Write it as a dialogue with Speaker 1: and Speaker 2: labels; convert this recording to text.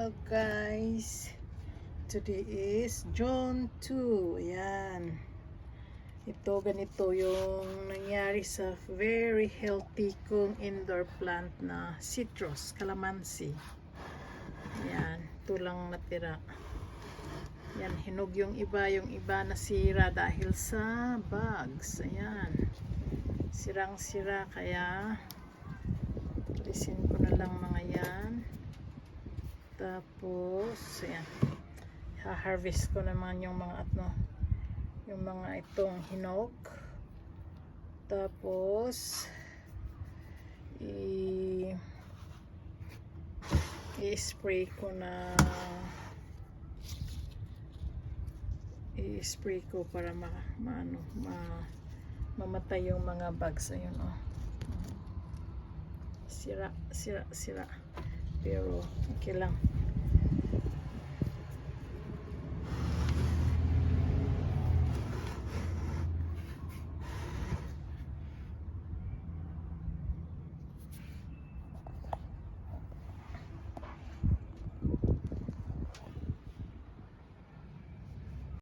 Speaker 1: Hello guys, today is June 2. Ayan, ganito yung nangyari sa very healthy kong indoor plant na citrus, calamansi. Ayan, ito lang natira. Ayan, hinog yung iba nasira dahil sa bugs. Ayan, sirang-sira, kaya alisin ko na lang mga yan. Tapos, ayan, ha-harvest ko naman yung mga yung mga itong hinog. Tapos, i-spray ko para mamatay yung mga bugs. Ayun, oh. Sira. Pero, okay lang.